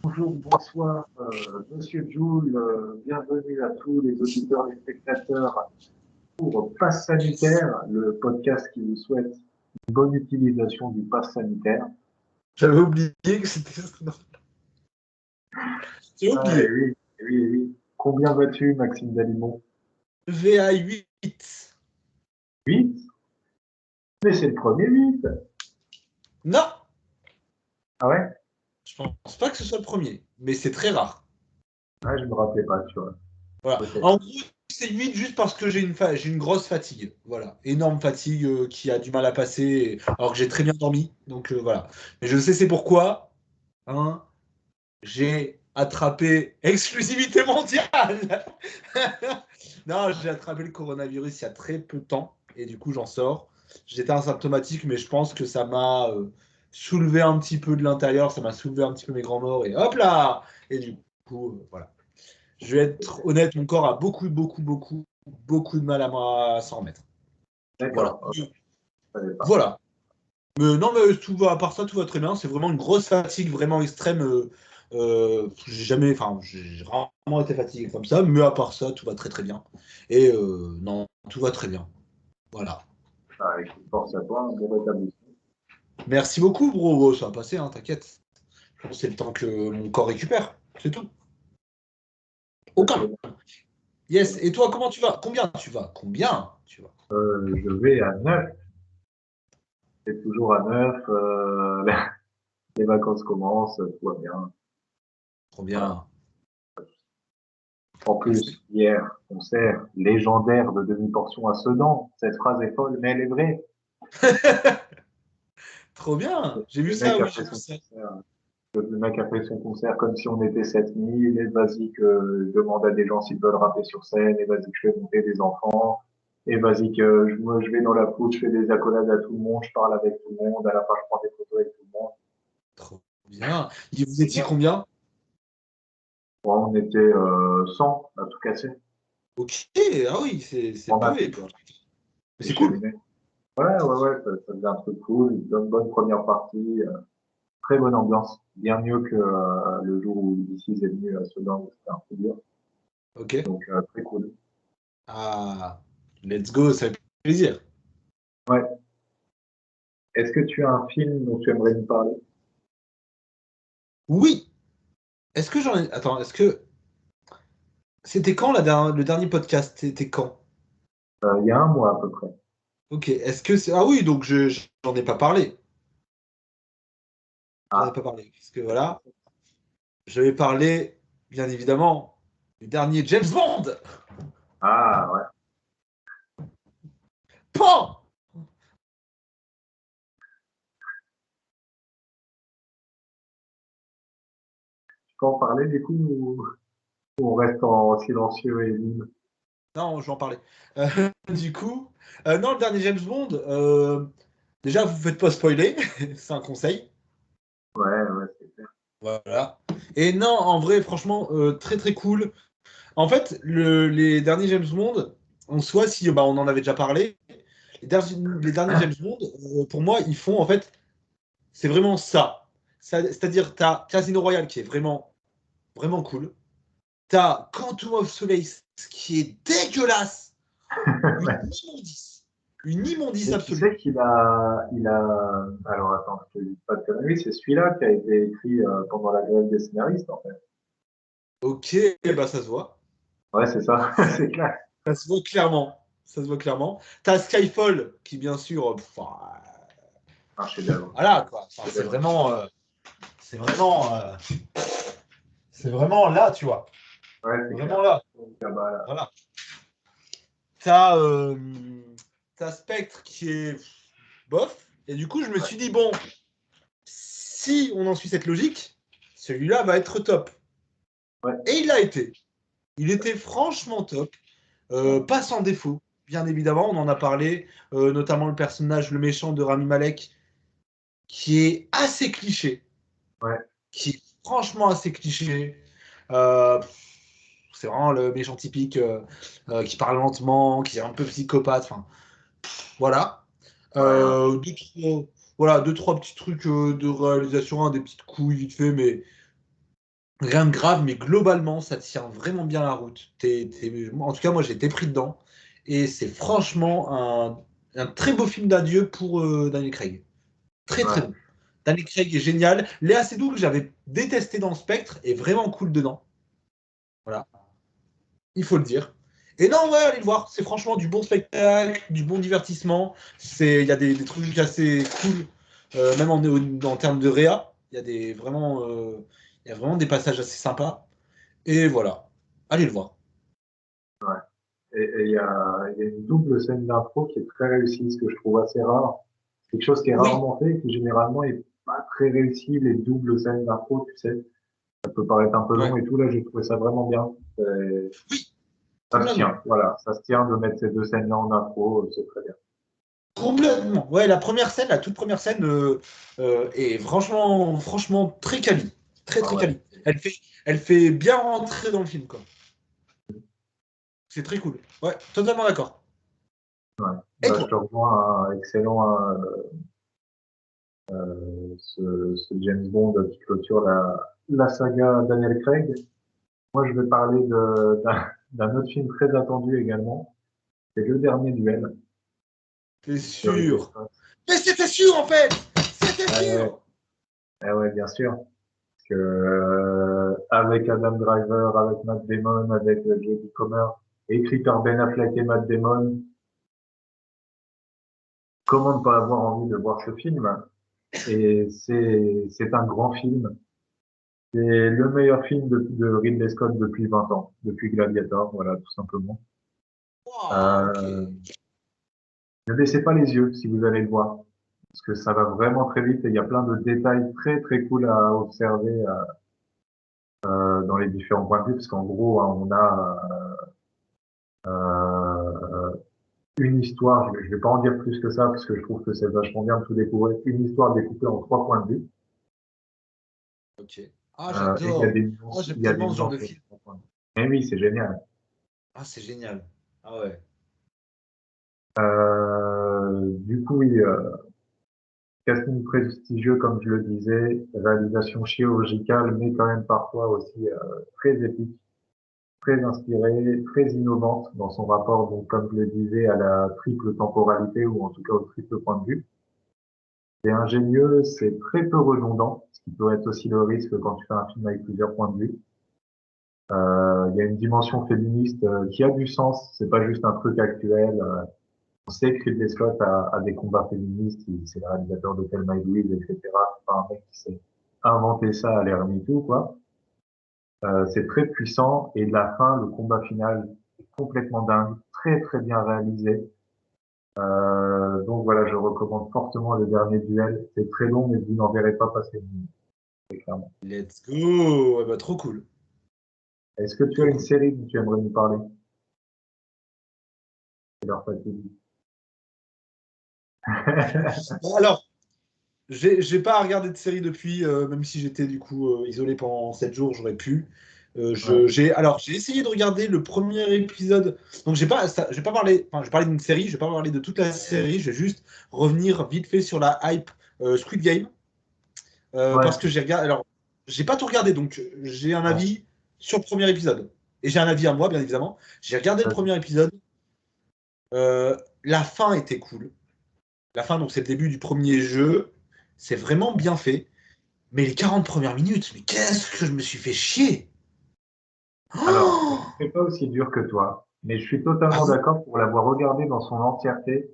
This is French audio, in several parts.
Bonjour, bonsoir, Monsieur Joule, bienvenue à tous les auditeurs et spectateurs pour Pass Sanitaire, le podcast qui vous souhaite une bonne utilisation du Pass Sanitaire. J'avais oublié que c'était ça. J'ai oublié. Oui, oui, oui. Combien vas-tu, Maxime Dalimon? VA 8. 8? Mais c'est le premier 8. Non, Ah ouais? je pense pas que ce soit le premier, mais c'est très rare. Ah, je me rappelais pas, tu vois. Voilà. Peut-être. En gros, c'est 8 juste parce que j'ai une grosse fatigue. Voilà. Énorme fatigue qui a du mal à passer, alors que j'ai très bien dormi. Donc voilà. Mais je sais c'est pourquoi. Hein, j'ai attrapé exclusivité mondiale. Non, j'ai attrapé le coronavirus il y a très peu de temps et du coup j'en sors. J'étais asymptomatique, mais je pense que ça m'a soulevé un petit peu de l'intérieur, ça m'a soulevé un petit peu mes grands morts et hop là. Et du coup, voilà. Je vais être honnête, mon corps a beaucoup de mal à s'en remettre. Voilà. D'accord, ok, je savais pas. Voilà. Mais non, mais tout va, à part ça, tout va très bien. C'est vraiment une grosse fatigue, vraiment extrême. J'ai rarement été fatigué comme ça, mais à part ça, tout va très très bien. Et non, tout va très bien. Voilà. Ah, écoute, force à toi, un bon rétablissement. Merci beaucoup, bro. Ça va passer, hein, t'inquiète. C'est le temps que mon corps récupère. C'est tout. Aucun. Yes. Et toi, comment tu vas? Combien tu vas? Combien tu vas? Je vais à 9. C'est toujours à 9. Les vacances commencent, tout va bien. Trop Voilà. bien. En plus, hier, concert légendaire de demi-portion à Sedan. Cette phrase est folle, mais elle est vraie. Trop bien. J'ai vu Le ça, mec a oui, fait j'ai vu son ça. concert. Le mec a fait son concert comme si on était 7000. Et vas-y que je demande à des gens s'ils veulent rapper sur scène. Et vas-y que je fais monter des enfants. Et vas-y que je vais dans la foule, je fais des accolades à tout le monde, je parle avec tout le monde. À la fin, je prends des photos avec tout le monde. Trop bien. Et vous étiez combien? Bon, on était 100 à tout casser. Ok. Ah oui, c'est En peu. masse, quoi. Mais Et c'est chez cool. Lunet. Ouais, ça faisait un truc cool. Une bonne première partie. Très bonne ambiance, bien mieux que le jour où DC est venu à Sedan, c'était un peu dur. Ok. Donc très cool. Ah, let's go, ça fait plaisir. Ouais. Est-ce que tu as un film dont tu aimerais nous parler? Oui. Est-ce que j'en ai. Attends, est-ce que. C'était quand le dernier podcast? C'était quand? Il y a un mois à peu près. Ok. Est-ce que c'est. Ah oui, donc j'en ai pas parlé. J'en ai Ah, pas parlé. Parce que voilà, je vais parler, bien évidemment, du dernier James Bond. ah ouais. Pan! Tu peux en parler du coup ou on reste en silencieux et libre? Non, je vais en parler. Du coup, non, le dernier James Bond, déjà, vous ne faites pas spoiler, c'est un conseil. Ouais, c'est clair. Voilà. Et non, en vrai, franchement, très très cool. En fait, les derniers James Bond, en soi, si bah, on en avait déjà parlé, les derniers James Bond, pour moi, ils font en fait, c'est vraiment ça. C'est-à-dire, tu as Casino Royale qui est vraiment cool. Tu as Quantum of Solace qui est dégueulasse. Une Ouais. immondice. Une immondice Mais tu sais absolue. qu'il a, alors attends, je te dis pas de conneries, c'est celui-là qui a été écrit pendant la grève des scénaristes en fait. Ok, bah ça se voit. Ouais, c'est ça, c'est clair. Ça se voit clairement. Ça se voit clairement. T'as Skyfall qui, bien sûr, Un chef-d'œuvre. voilà quoi. Enfin, Chef-d'œuvre. c'est vraiment, c'est vraiment là, tu vois. Ouais, C'est c'est vraiment clair. là. Ah bah, là. Voilà. T'as t'as Spectre qui est bof. Et du coup, je me Ouais. suis dit, bon, si on en suit cette logique, celui-là va être top. Ouais. Et il l'a été. Il était franchement top. Ouais. Pas sans défaut, bien évidemment. On en a parlé, notamment le personnage, le méchant de Rami Malek, qui est assez cliché. Ouais. Qui est franchement assez cliché. Euh, c'est vraiment le méchant typique qui parle lentement, qui est un peu psychopathe. Enfin, voilà. Ouais. Voilà, deux, trois petits trucs de réalisation, hein, des petites couilles vite fait, mais Rien de grave, mais globalement, ça tient vraiment bien la route. En tout cas, moi, j'ai été pris dedans. Et c'est franchement un très beau film d'adieu pour Daniel Craig. Très, très Ouais. bon. Daniel Craig est génial. Léa Seydoux, que j'avais détesté dans Spectre, est vraiment cool dedans. Voilà, il faut le dire. Et non, ouais, allez le voir. C'est franchement du bon spectacle, du bon divertissement. Il y a des trucs assez cool, même en termes de réa. Il y a vraiment des passages assez sympas. Et voilà, allez le voir. Et il y a une double scène d'intro qui est très réussie, ce que je trouve assez rare. C'est quelque chose qui est Oui, rarement fait, qui généralement est pas très réussi, les doubles scènes d'intro, tu sais. Ça peut paraître un peu long ouais. et tout, là, j'ai trouvé ça vraiment bien. Oui, Ça se complètement. tient, voilà. Ça se tient de mettre ces deux scènes-là en intro, c'est très bien. Complètement. Ouais, la toute première scène est franchement très quali. Très, Ah très ouais. quali. Elle fait bien rentrer dans le film, quoi. C'est très cool. Ouais, totalement d'accord. Ouais. Et Bah, je toi? te rejoins, excellent, ce James Bond qui clôture la saga Daniel Craig. Moi, je vais parler d'un autre film très attendu également. C'est Le Dernier Duel T'es de Ridley sûr? Scott. Mais c'était sûr, en fait! C'était Ah ouais, sûr! ah ouais, bien sûr. Parce que, avec Adam Driver, avec Matt Damon, avec Jodie Comer, écrit par Ben Affleck et Matt Damon, comment ne pas avoir envie de voir ce film? Et c'est un grand film. C'est le meilleur film de Ridley Scott depuis 20 ans, depuis Gladiator, voilà, tout simplement. Waouh, ok. Euh, ne baissez pas les yeux si vous allez le voir, parce que ça va vraiment très vite et il y a plein de détails très très cool à observer dans les différents points de vue, parce qu'en gros, hein, on a une histoire, je vais pas en dire plus que ça, parce que je trouve que c'est vachement bien de tout découvrir, une histoire découpée en trois points de vue, Ok. Ah, et il y a j'adore. des Oh, nuances, j'aime il y a des tellement ce genre nuances de sur les film. trois points de vue. Mais oui, c'est génial. Ah, c'est génial. Ah ouais. Du coup, oui, casting prestigieux, comme je le disais, réalisation chirurgicale, mais quand même parfois aussi très épique, très inspirée, très innovante dans son rapport, donc comme je le disais, à la triple temporalité ou en tout cas au triple point de vue. C'est ingénieux, c'est très peu redondant, ce qui peut être aussi le risque quand tu fais un film avec plusieurs points de vue. Il y a une dimension féministe qui a du sens, c'est pas juste un truc actuel. On sait que Ridley Scott a des combats féministes, c'est le réalisateur de Thelma et Louise, etc. C'est pas un mec qui s'est inventé ça à l'air MeToo, quoi. C'est très puissant et la fin, le combat final, est complètement dingue, très très bien réalisé. Donc voilà, je recommande fortement Le Dernier Duel. C'est très long, mais vous n'en verrez pas passer une minute, très clairement. Let's go. Ouais, bah, trop cool. Est-ce que tu as Trop une cool. série dont tu aimerais nous parler? C'est leur fatigue. Alors, j'ai pas regardé de série depuis, même si j'étais du coup isolé pendant 7 jours, j'aurais pu. Ouais, J'ai essayé de regarder le premier épisode. Donc je vais pas parler, enfin, je vais parler d'une série, je vais pas parler de toute la série, je vais juste revenir vite fait sur la hype Squid Game. ouais, Parce que j'ai regardé. Alors, j'ai pas tout regardé, donc j'ai un ouais. avis sur le premier épisode. Et j'ai un avis à moi, bien évidemment. J'ai regardé le Vas-y. premier épisode. La fin était cool. La fin, donc c'est le début du premier jeu. C'est vraiment bien fait. Mais les 40 premières minutes, mais qu'est-ce que je me suis fait chier! Alors, je Oh, ne serai pas aussi dur que toi, mais je suis ah totalement oui? d'accord pour l'avoir regardé dans son entièreté,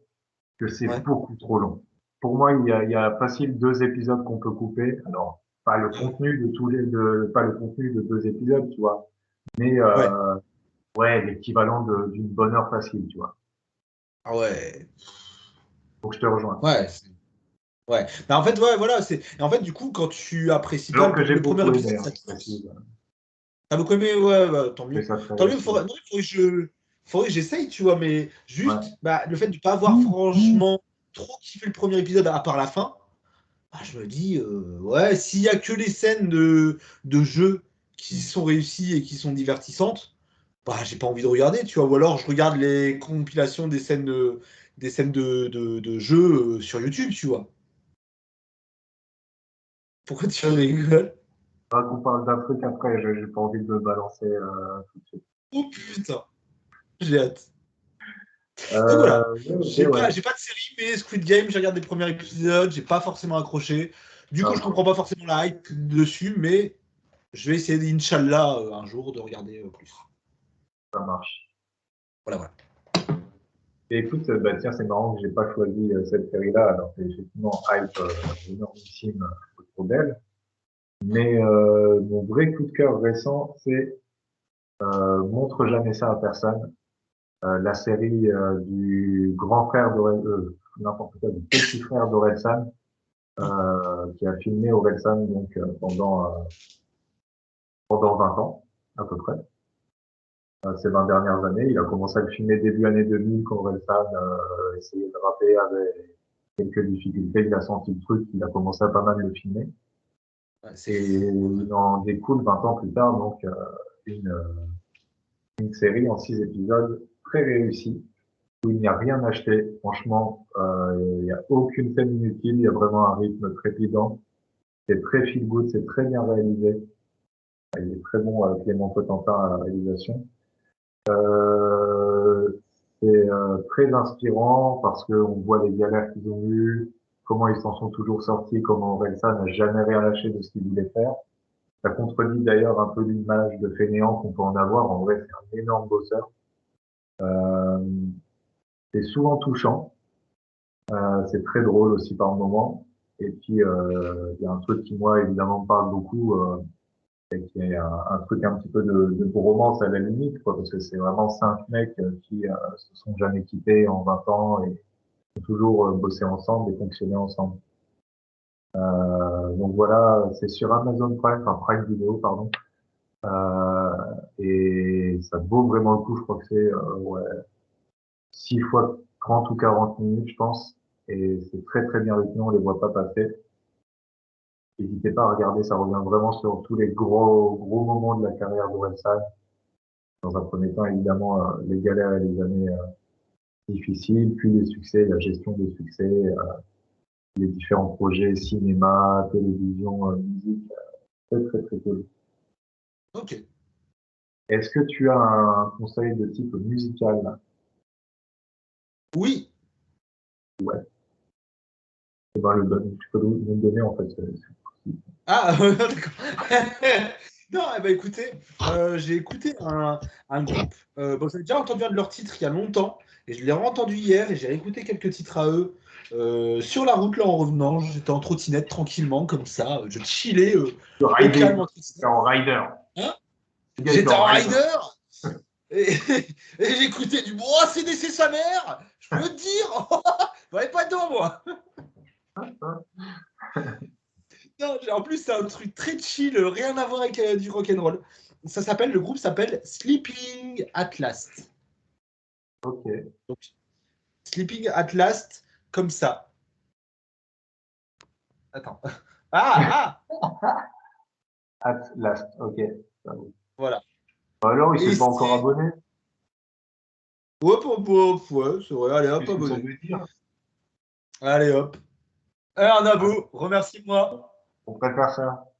que c'est Ouais. beaucoup trop long. Pour moi, il y a facile deux épisodes qu'on peut couper. Alors, pas le contenu de pas le contenu de deux épisodes, tu vois, mais Ouais. ouais, l'équivalent d'une bonne heure facile, tu vois. Ah ouais. Donc, je te rejoins. Ouais. Ouais. Mais en fait, ouais, voilà. Et en fait, du coup, quand tu apprécies pas Genre que j'ai le premier beaucoup épisode, aimé, hein, ça je te précise. force. T'as beaucoup aimé, ouais, bah, tant Je mieux. ça très Tant mieux, réussi. non, faudrait que j'essaye, tu vois, mais Ouais. juste bah, le fait de pas avoir franchement trop kiffé le premier épisode à part la fin, bah, je me dis, ouais, s'il y a que les scènes de jeu qui sont réussies et qui sont divertissantes, bah, j'ai pas envie de regarder, tu vois, ou alors je regarde les compilations des scènes de jeu sur YouTube, tu vois. Pourquoi tu rigoles? Qu'on parle d'un truc après, j'ai pas envie de me balancer tout de suite. Oh putain, j'ai hâte. Donc voilà, Ouais, ok, ouais. j'ai pas de série, mais Squid Game, j'ai regardé les premiers épisodes, j'ai pas forcément accroché. Du Ça coup, je comprends marche. pas forcément la hype dessus, mais je vais essayer, Inch'Allah, un jour, de regarder plus. Ça marche. Voilà, voilà. Et écoute, bah, tiens, c'est marrant que j'ai pas choisi cette série-là, alors c'est effectivement hype énormissime autour d'elle. Mais mon vrai coup de cœur récent, c'est Montre jamais ça à personne. La série du grand frère n'importe quoi, du petit frère d'Orelsan, qui a filmé Orelsan donc pendant 20 ans à peu près. Ces 20 dernières années, il a commencé à le filmer début année 2000 quand Orelsan essayait de rapper avec quelques difficultés. Il a senti le truc, il a commencé à pas mal le filmer. Ouais, c'est Et fou. il en découle 20 ans plus tard donc une, une série en 6 épisodes très réussie où il n'y a rien acheté. Franchement, il n'y a aucune scène inutile. Il y a vraiment un rythme trépidant. C'est très feel good, c'est très bien réalisé. Il est très bon, Clément Cotentin à la réalisation. Euh, c'est très inspirant parce qu'on voit les galères qu'ils ont eues, comment ils s'en sont toujours sortis, comment Orelsan n'a jamais rien lâché de ce qu'il voulait faire. Ça contredit d'ailleurs un peu l'image de fainéant qu'on peut en avoir. En vrai, c'est un énorme bosseur. Euh, c'est souvent touchant. C'est très drôle aussi par moments. Et puis, il y a un truc qui, moi, évidemment, me parle beaucoup, et qui est un truc un petit peu de bromance à la limite, quoi, parce que c'est vraiment 5 mecs qui se sont jamais quittés en 20 ans et ont toujours bossé ensemble et fonctionné ensemble. Donc voilà, c'est sur Amazon Prime, enfin Prime Video, pardon. Et ça vaut vraiment le coup, je crois que c'est ouais, 6 fois 30 ou 40 minutes, je pense. Et c'est très très bien rythmé, on les voit pas passer. N'hésitez pas à regarder, ça revient vraiment sur tous les gros moments de la carrière d'Orelsan. Dans un premier temps, évidemment, les galères et les années difficiles, puis les succès, la gestion des succès, les différents projets, cinéma, télévision, musique, très très très cool. Ok. Est-ce que tu as un conseil de type musical là? Oui. Ouais, eh ben, tu peux me donner en fait. Ah, d'accord. Non, eh ben, écoutez, j'ai écouté un groupe. Bon, j'avais déjà entendu un de leurs titres il y a longtemps, et je l'ai entendu hier, et j'ai écouté quelques titres à eux. Sur la route, là, en revenant, j'étais en trottinette tranquillement, comme ça, je chillais Tu au rider, calme en t'es trottinette. en rider. Hein. Le gars était J'étais en en rider. rider, et, et j'écoutais du bon ACDC sa mère, je peux te dire, j'avais pas dedans, moi. Non, en plus, c'est un truc très chill, rien à voir avec du rock'n'roll. Le groupe s'appelle Sleeping at Last. Ok. Donc, Sleeping at Last, comme ça. Attends. Ah, ah, At last. Ok. Ça va. voilà. Alors, il Et s'est pas encore c'est. abonné. Hop, hop, hop, ouais, c'est vrai. Allez, hop, Qu'est-ce que ça abonné. veut dire? Allez, hop. Un Ah, abo, remercie-moi. on préfère ça.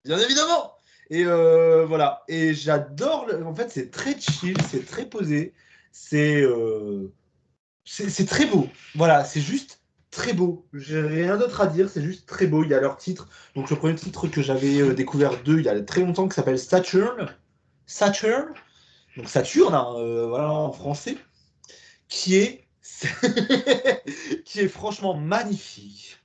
Bien évidemment. Et voilà. Et j'adore. En fait, c'est très chill, c'est très posé. C'est. C'est très beau. Voilà, c'est juste très beau. J'ai rien d'autre à dire, c'est juste très beau. Il y a leur titre. Donc le premier titre que j'avais découvert d'eux il y a très longtemps qui s'appelle Saturn. Saturn. Donc Saturne, hein, voilà en français, qui est qui est franchement magnifique,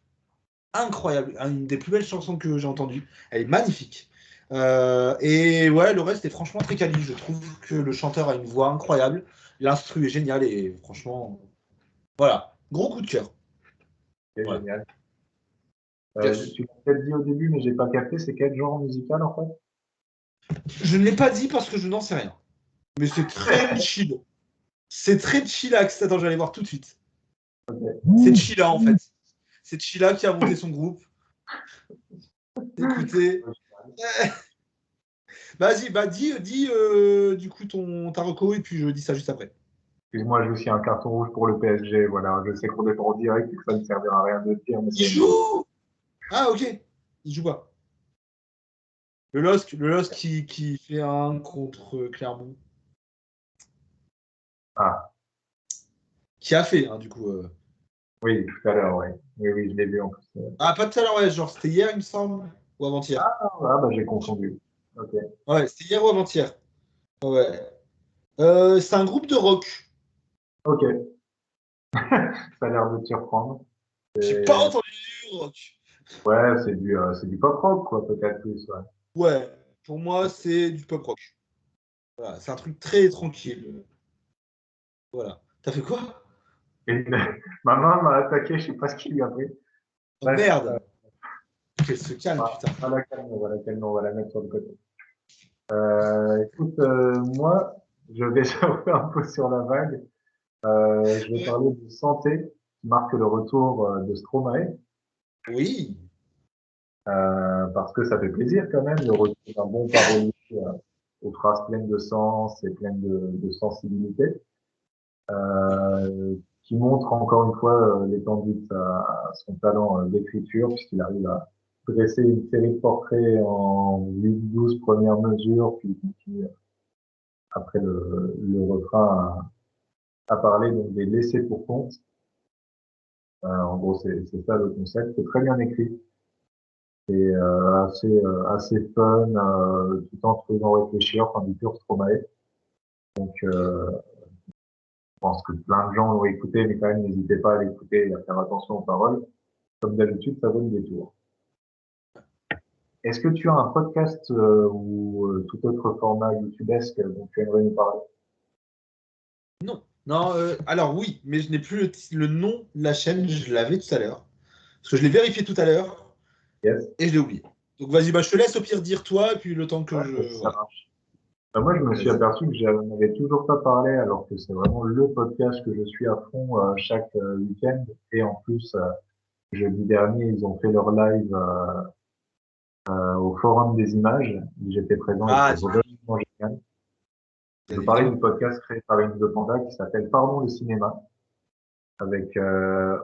incroyable, une des plus belles chansons que j'ai entendues. Elle est magnifique. Et ouais, le reste est franchement très quali. Je trouve que le chanteur a une voix incroyable, l'instru est génial et franchement, voilà, gros coup de cœur. C'est Voilà. génial. Yes. Tu l'as peut-être dit au début, mais j'ai pas capté. C'est quel genre musical en fait? Je ne l'ai pas dit parce que je n'en sais rien. Mais c'est très chill. C'est très chillax. Attends, je vais aller voir tout de suite. C'est Ok. Chilla en fait. C'est Chilla qui a monté son groupe. Écoutez. Vas-y, bah dis du coup ta reco et puis je dis ça juste après. Excuse-moi, j'ai aussi un carton rouge pour le PSG. Voilà, je sais qu'on est pas en direct et que ça ne servira à rien de dire, mais Il c'est énorme. joue. Ah ok. Il joue pas. Le LOSC qui fait un contre Clermont. Ah, Qui a fait, du coup. oui, tout à l'heure, oui. Oui, oui, je l'ai vu en plus. Ah, pas tout à l'heure, ouais, genre c'était hier, il me semble, ou avant-hier. Ah, bah, j'ai confondu. Ok. Ouais, c'était hier ou avant-hier. Ouais. C'est un groupe de rock. Ok. Ça a l'air de te surprendre. J'ai pas Et- entendu du rock. Ouais, c'est du pop rock, quoi, peut-être plus, ouais. Ouais, pour moi, c'est du pop rock. Voilà, c'est un truc très tranquille. Voilà. T'as fait quoi? Et ma main m'a attaqué, je sais pas ce qui lui a pris. Oh Bref, merde! Qu'elle se calme, putain. on va la mettre sur le côté. Écoute, moi, je vais surfer un peu sur la vague. Je vais Ouais. parler de santé, qui marque le retour de Stromae, Oui. parce que ça fait plaisir quand même, le retour d'un bon parolier aux phrases pleines de sens et pleines de sensibilité, qui montre encore une fois l'étendue de son talent d'écriture, puisqu'il arrive à dresser une série de portraits en 8-12 premières mesures, puis continue après le refrain à parler donc des laissés pour compte. En gros, c'est ça le concept. C'est très bien écrit. C'est assez fun, tout en te faisant réfléchir, enfin du pur Stromae. Donc, je pense que plein de gens l'ont écouté, mais quand même, n'hésitez pas à l'écouter et à faire attention aux paroles. Comme d'habitude, ça vaut le détour. Est-ce que tu as un podcast ou tout autre format youtubesque dont tu aimerais nous parler? Non. Non, alors oui, mais je n'ai plus le nom de la chaîne, je l'avais tout à l'heure. Parce que je l'ai vérifié tout à l'heure Yes. et je l'ai oublié. Donc vas-y, bah, je te laisse au pire dire toi, et puis le temps que Ouais, je. ça Voilà. marche. Moi, je me suis Vas-y. aperçu que j'en avais toujours pas parlé, alors que c'est vraiment le podcast que je suis à fond chaque week-end. Et en plus, jeudi dernier, ils ont fait leur live au Forum des Images. J'étais présent et Ah, c'était vraiment génial. Je bien veux parler du évidemment. podcast créé par une de Panda qui s'appelle Pardon le cinéma, avec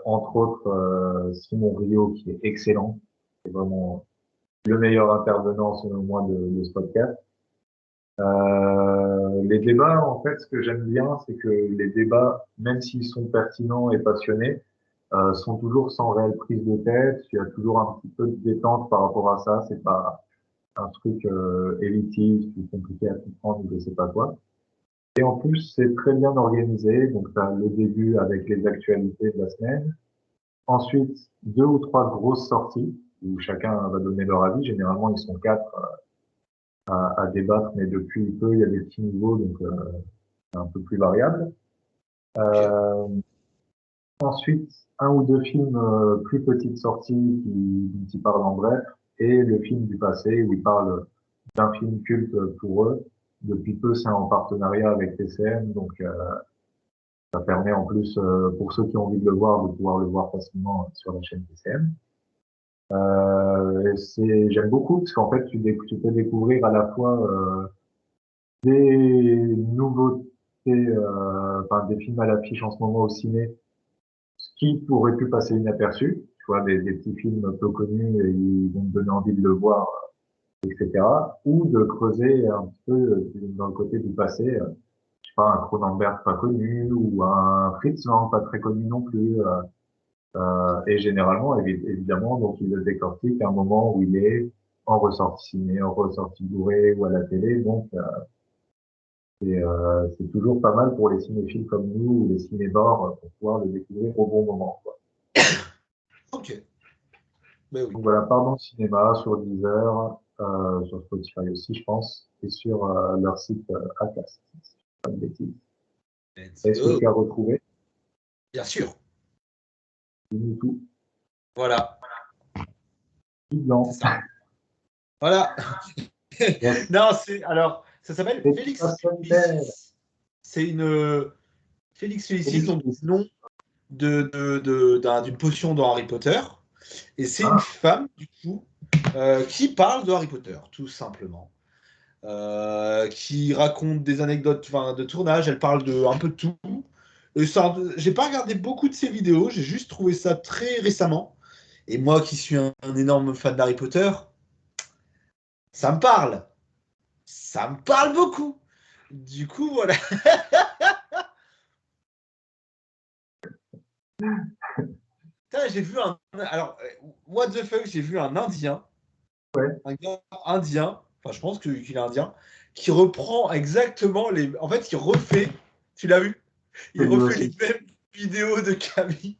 entre autres Simon Rio qui est excellent. C'est vraiment le meilleur intervenant selon moi de ce podcast. Les débats, en fait, ce que j'aime bien, c'est que les débats, même s'ils sont pertinents et passionnés, sont toujours sans réelle prise de tête. Il y a toujours un petit peu de détente par rapport à ça. C'est pas un truc élitiste ou compliqué à comprendre ou je sais pas quoi. Et en plus, c'est très bien organisé. Donc, tu as le début avec les actualités de la semaine. Ensuite, 2 ou 3 grosses sorties où chacun va donner leur avis. Généralement, ils sont 4 à débattre, mais depuis peu, il y a des petits niveaux, donc c'est un peu plus variable. Ok. Euh, Ensuite, 1 ou 2 films plus petites sorties qui parlent en bref, et le film du passé où ils parlent d'un film culte pour eux. Depuis peu, c'est en partenariat avec TCM, donc ça permet en plus, pour ceux qui ont envie de le voir, de pouvoir le voir facilement sur la chaîne TCM. J'aime beaucoup parce qu'en fait, tu peux découvrir à la fois des nouveautés, enfin des films à l'affiche en ce moment au ciné, ce qui pourrait pu passer inaperçu. Tu vois, des petits films peu connus et ils vont te donner envie de le voir, etc. Ou de creuser un petit peu dans le côté du passé. Je sais pas, un Cronenberg pas connu ou un Fritz Lang pas très connu non plus. Et généralement, évidemment, donc il le décortique à un moment où il est en ressortie ciné, en ressortie Blu-ray ou à la télé. Donc, c'est toujours pas mal pour les cinéphiles comme nous ou les cinévores pour pouvoir le découvrir au bon moment, quoi. Ok. Ben oui. Donc voilà, pardon cinéma sur Deezer, sur Spotify aussi, je pense, et sur leur site Acast. Pas de bêtises. Let's Est-ce que go. tu as retrouvé? Bien sûr. Dis-nous tout. Voilà. Dis C'est blanc. ça. Voilà. Yes. Non, c'est. Alors, ça s'appelle C'est pas Félix sanitaire. Félicis. C'est une. Félix Félicis, Félix donc Félix. nom d'une potion dans Harry Potter. Et c'est une Ah, femme, du coup, qui parle de Harry Potter, tout simplement. Qui raconte des anecdotes de tournage, elle parle de un peu de tout. Et ça, j'ai pas regardé beaucoup de ses vidéos, j'ai juste trouvé ça très récemment. Et moi qui suis un énorme fan d'Harry Potter, Ça me parle. Ça me parle beaucoup. Du coup, voilà. Putain, j'ai vu un. Alors, what the fuck, j'ai vu un Indien. Ouais, Un gars indien. Enfin, je pense qu'il est indien. Qui reprend exactement les. En fait, il refait. Tu l'as vu? c'est Il lui refait les aussi. mêmes vidéos de Camille.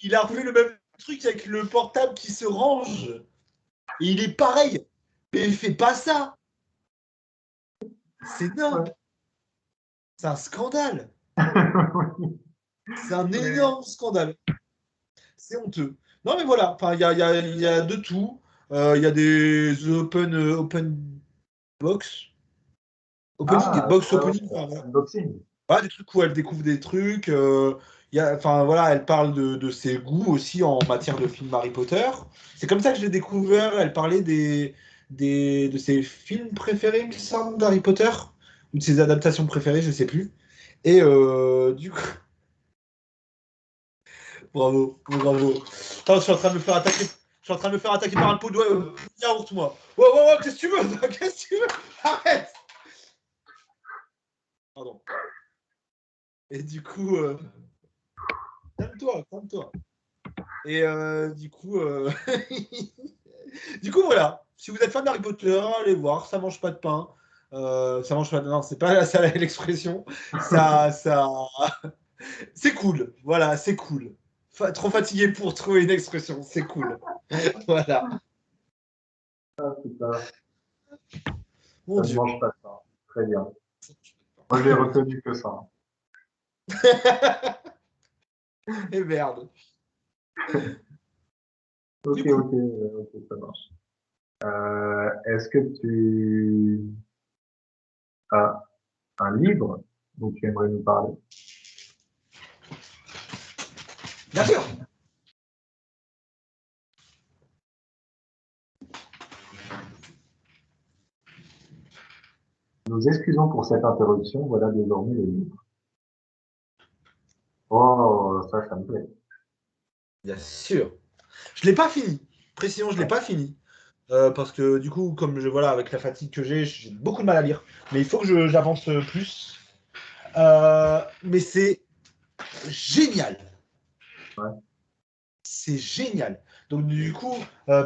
Il a refait le même truc avec le portable qui se range. Et il est pareil. Mais il fait pas ça. C'est dingue. Ouais. C'est un scandale. Oui. C'est un Mais, énorme scandale. C'est honteux. Non, mais voilà. Enfin, il y a de tout. Il y a des open box. Opening, box ouais, opening. Enfin, voilà. unboxing. Ouais, des trucs où elle découvre des trucs. Enfin, voilà, elle parle de ses goûts aussi en matière de films Harry Potter. C'est comme ça que je l'ai découvert. Elle parlait de ses films préférés, il me semble, d'Harry Potter, ou de ses adaptations préférées, je sais plus. Et du coup, bravo, bravo. Attends, je suis en train de me faire attaquer. Je suis en train de me faire attaquer par un pot de yaourt, moi. Ouais, ouais, ouais, qu'est-ce que tu veux? Qu'est-ce que tu veux? Arrête! Pardon. Et du coup, calme-toi, calme-toi. Et du coup, du coup, voilà. Si vous êtes fan d'Harry Potter, allez voir. Ça mange pas de pain. Ça mange pas de. Non, c'est pas ça l'expression. Ça, c'est cool. Voilà, c'est cool. Trop fatigué pour trouver une expression. C'est cool. Voilà. Ah, putain, Mon ça ne Dieu. mange pas ça. Très bien. Moi, j'ai retenu que ça. Et merde. Ok, Du coup, ok, ok, ça marche. Est-ce que tu as un livre dont tu aimerais nous parler? bien sûr. Nous excusons pour cette interruption. Voilà désormais les livres. Oh, ça me plaît. Bien sûr. Je l'ai pas fini. Précision, je l'ai Ouais. pas fini. Parce que du coup, comme voilà, avec la fatigue que j'ai beaucoup de mal à lire. Mais il faut que j'avance plus. Mais c'est génial. Ouais. C'est génial. Donc du coup,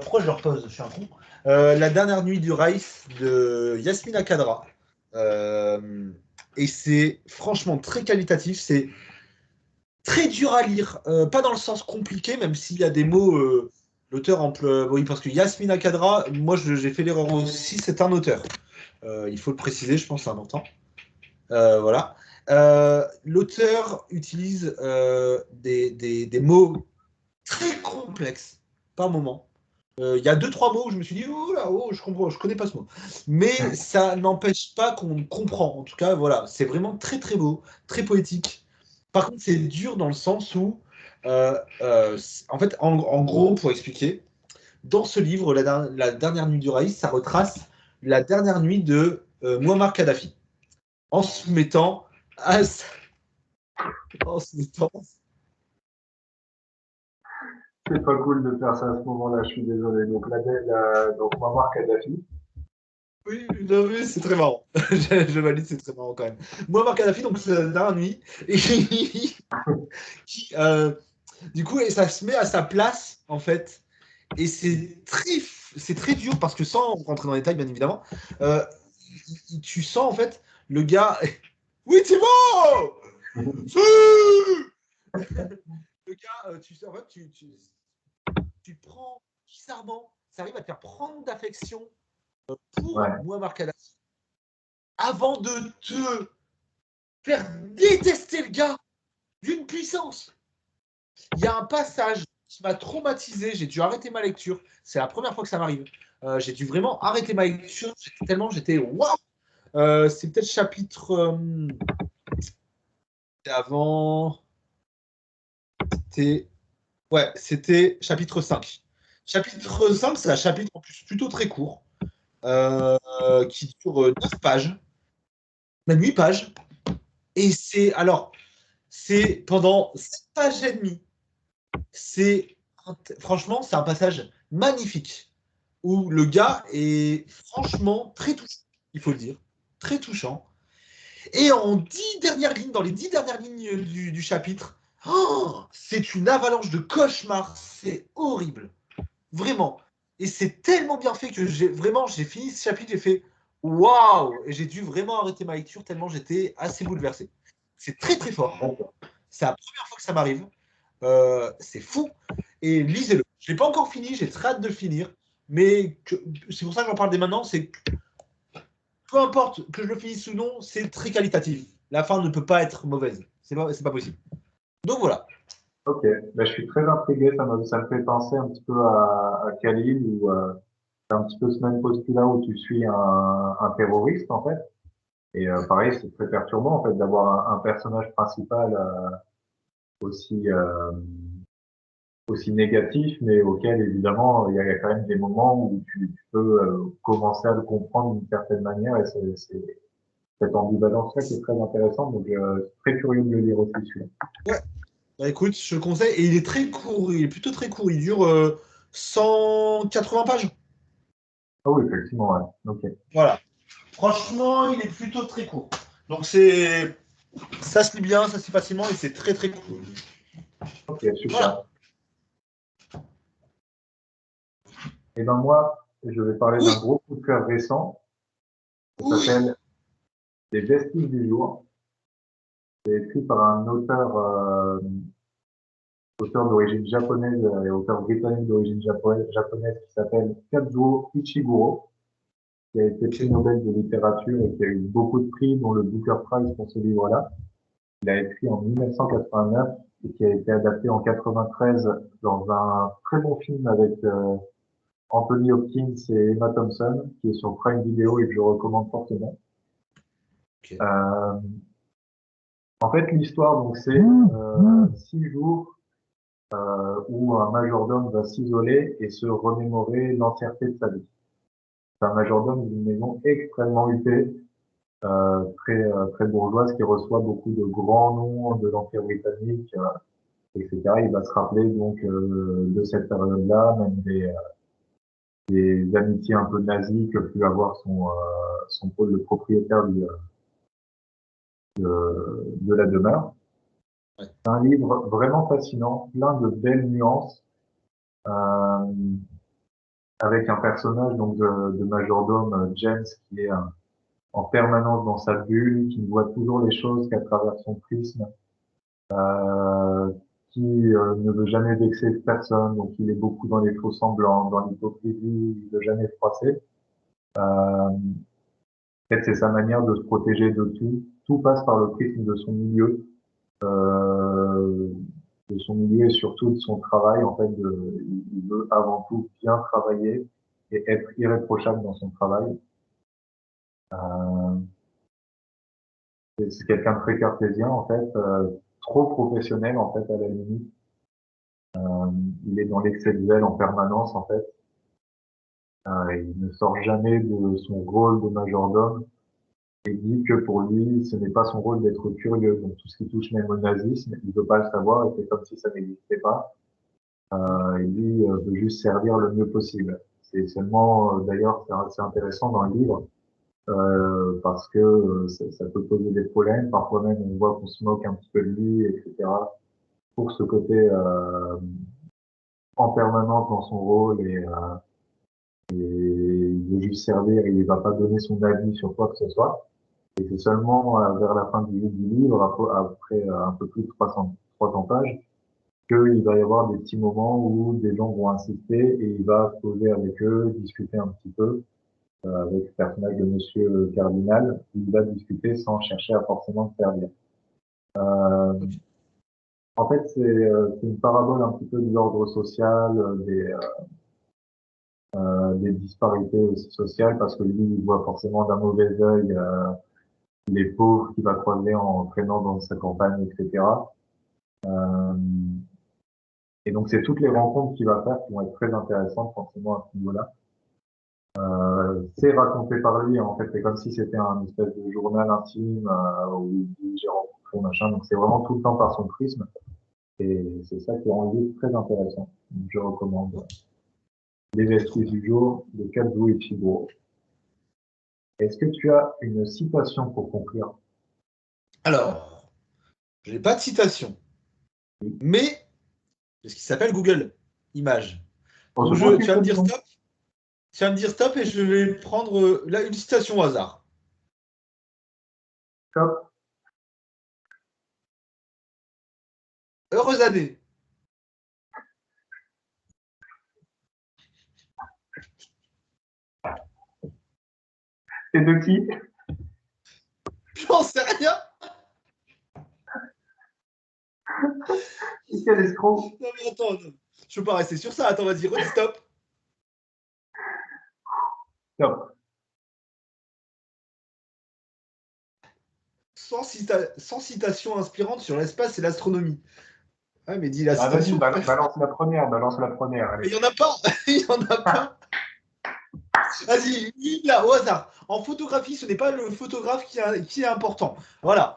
pourquoi je le repose? Je suis un con. La dernière nuit du Raïs de Yasmina Kadra. Euh, et c'est franchement très qualitatif. C'est très dur à lire. Pas dans le sens compliqué, même s'il y a des mots. L'auteur emploie. Oui, parce que Yasmina Kadra, moi j'ai fait l'erreur aussi, c'est un auteur. Il faut le préciser, je pense, c'est important. Voilà. L'auteur utilise des mots très complexe par moment. Il y a deux, trois mots où je me suis dit, oh là, oh, je comprends, je connais pas ce mot. Mais ça n'empêche pas qu'on comprend. En tout cas, voilà, c'est vraiment très, très beau, très poétique. Par contre, c'est dur dans le sens où, en fait, en gros, pour expliquer, dans ce livre, la dernière nuit du Raïs, ça retrace la dernière nuit de Muammar Kadhafi, en se mettant à, en se mettant. C'est pas cool de faire ça à ce moment-là, je suis désolé. Donc Muammar Kadhafi. Oui, non, oui, c'est très marrant. Je valide, c'est très marrant quand même. Muammar Kadhafi, donc c'est la dernière nuit, et qui, du coup, et ça se met à sa place, en fait. Et c'est très dur parce que sans rentrer dans les détails, bien évidemment, euh, tu sens en fait le gars. Oui, Thibaut! Si. Le gars, tu sais, en fait, tu prends bizarrement, ça arrive à te faire prendre d'affection pour Ouais. Muammar Kadhafi avant de te faire détester le gars d'une puissance. Il y a un passage qui m'a traumatisé, j'ai dû arrêter ma lecture, c'est la première fois que ça m'arrive. J'ai dû vraiment arrêter ma lecture, tellement j'étais waouh. C'est peut-être chapitre avant. C'était ouais, c'était chapitre 5. Chapitre 5, c'est un chapitre en plus plutôt très court, qui dure 9 pages, même 8 pages. Et c'est pendant 7 pages et demie. C'est franchement, c'est un passage magnifique où le gars est franchement très touchant, il faut le dire, très touchant. Et en 10 dernières lignes, dans les 10 dernières lignes du chapitre, c'est une avalanche de cauchemars, c'est horrible, vraiment. Et c'est tellement bien fait que j'ai fini ce chapitre, j'ai fait waouh, et j'ai dû vraiment arrêter ma lecture tellement j'étais assez bouleversé. C'est très très fort. C'est la première fois que ça m'arrive. C'est fou. Et lisez-le. Je ne l'ai pas encore fini, j'ai très hâte de le finir. Mais c'est pour ça que j'en parle dès maintenant. C'est que peu importe que je le finisse ou non, c'est très qualitatif. La fin ne peut pas être mauvaise. C'est pas possible. Donc voilà. Ok, ben, je suis très intrigué, ça me fait penser un petit peu à Khalil, où c'est un petit peu ce même postulat où tu suis un terroriste en fait. Et pareil, c'est très perturbant en fait d'avoir un personnage principal aussi aussi négatif, mais auquel évidemment il y a quand même des moments où tu peux commencer à le comprendre d'une certaine manière, et c'est cette ambivalence-là qui est très intéressante. Donc très curieux de le lire aussi celui-là. Ouais. Bah, écoute, je conseille. Et il est très court. Il est plutôt très court. Il dure 180 pages. Ah oui, effectivement, ouais. Ok, Voilà. Franchement, il est plutôt très court. Donc ça se lit bien, ça se lit facilement et c'est très très cool. ok, Voilà. super. Et ben moi, je vais parler d'un Oui, gros coup de cœur récent. Ça oui. s'appelle Les Vestiges du jour. C'est écrit par un auteur d'origine japonaise et auteur britannique d'origine japonaise qui s'appelle Kazuo Ishiguro, qui a été prix Ok. Nobel de littérature et qui a eu beaucoup de prix, dont le Booker Prize pour ce livre-là. Il a écrit en 1989 et qui a été adapté en 93 dans un très bon film avec Anthony Hopkins et Emma Thompson, qui est sur Prime Video et que je recommande fortement. Ok. Euh, En fait, l'histoire, donc, c'est 6 jours où un majordome va s'isoler et se remémorer l'entièreté de sa vie. C'est un majordome d'une maison extrêmement huppée, très bourgeoise, qui reçoit beaucoup de grands noms de l'Empire britannique, etc. Il va se rappeler donc de cette période-là, même des amitiés un peu nazies que pu avoir son pôle de propriétaire de la demeure. Ouais. C'est un livre vraiment fascinant, plein de belles nuances, euh, avec un personnage donc de majordome James qui est en permanence dans sa bulle, qui ne voit toujours les choses qu'à travers son prisme, euh, qui ne veut jamais vexer personne, donc il est beaucoup dans les faux semblants, dans l'hypocrisie, il ne veut jamais froisser. En fait, c'est sa manière de se protéger de tout. Tout passe par le prisme euh, de son milieu et surtout de son travail. En fait, il veut avant tout bien travailler et être irréprochable dans son travail. Euh, c'est quelqu'un de très cartésien en fait, trop professionnel en fait à la limite. Il est dans l'excès de zèle en permanence en fait. Il ne sort jamais de son rôle de majordome et dit que pour lui, ce n'est pas son rôle d'être curieux. Donc tout ce qui touche même au nazisme, il ne veut pas le savoir et c'est comme si ça n'existait pas. Il dit veut juste servir le mieux possible. C'est seulement, d'ailleurs, c'est intéressant dans le livre parce que ça peut poser des problèmes. Parfois même, on voit qu'on se moque un petit peu de lui, etc. Pour ce côté en permanence dans son rôle et il veut juste servir et il va pas donner son avis sur quoi que ce soit. Et c'est seulement vers la fin du livre, après un peu plus de 300 pages, qu'il va y avoir des petits moments où des gens vont insister et il va se poser avec eux, discuter un petit peu avec le personnage de Monsieur Cardinal. Il va discuter sans chercher à forcément se faire dire. Euh, Ok. En fait, c'est une parabole un petit peu de l'ordre social, des disparités aussi sociales, parce que lui, il voit forcément d'un mauvais œil les pauvres qu'il va croiser en traînant dans sa campagne, etc. Euh, et donc, c'est toutes les rencontres qu'il va faire qui vont être très intéressantes forcément à ce niveau-là. C'est raconté par lui, en fait, c'est comme si c'était un espèce de journal intime où il dit j'ai rencontré machin, donc c'est vraiment tout le temps par son prisme, et c'est ça qui rend le livre très intéressant. Donc, je recommande. Les vestiges du jour de Kazuo Ichiguro. Est-ce que tu as une citation pour conclure? Alors, je n'ai pas de citation, mais c'est ce qui s'appelle Google Images. On Donc, se pose tu une vas me dire question. stop. Tu vas me dire stop et je vais prendre là une citation au hasard. Top. Heureuse année. C'est de qui? J'en sais rien. Quel escroc? Non, mais attends, non. Je peux pas rester sur ça. Attends, vas-y, redis stop. Top. Sans citation inspirante sur l'espace et l'astronomie. Ah, mais dis la Ah, vas-y, citation. balance la première, balance la première. Mais Allez. il n'y en a pas. Il n'y en a pas. Vas-y, là, au hasard. En photographie, ce n'est pas le photographe qui est important. Voilà.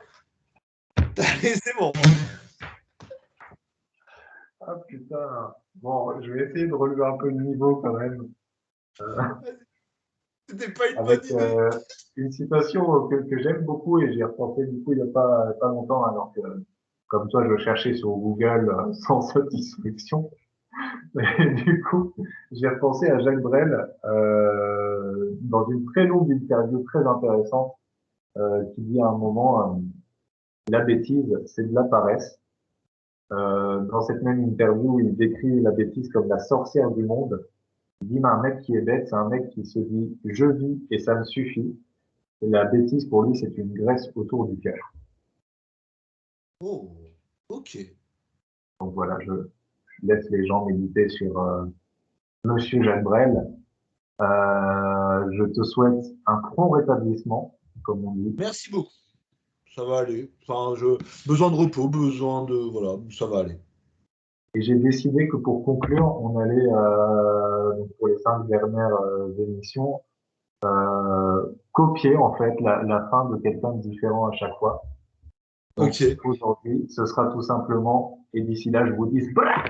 Allez, c'est bon. Ah putain. Bon, je vais essayer de relever un peu le niveau quand même. C'était pas une bonne Avec idée. une citation que j'aime beaucoup et j'y ai repensé du coup il n'y a pas longtemps alors que comme toi je cherchais sur Google sans satisfaction. Et du coup, j'ai repensé à Jacques Brel dans une très longue interview très intéressante qui dit à un moment la bêtise c'est de la paresse. Dans cette même interview, il décrit la bêtise comme la sorcière du monde. Il dit mais un mec qui est bête, c'est un mec qui se dit je vis et ça me suffit. Et la bêtise, pour lui, c'est une graisse autour du cœur. Oh, ok. Donc voilà, je laisse les gens méditer sur Monsieur Jacques Brel. Je te souhaite un prompt rétablissement, comme on dit. Merci beaucoup. Ça va aller. Enfin, besoin de repos, besoin de. Voilà, ça va aller. Et j'ai décidé que pour conclure, on allait, donc pour les 5 dernières émissions, copier en fait la fin de quelqu'un de différent à chaque fois. Donc Ok. aujourd'hui, ce sera tout simplement, et d'ici là, je vous dis, voilà.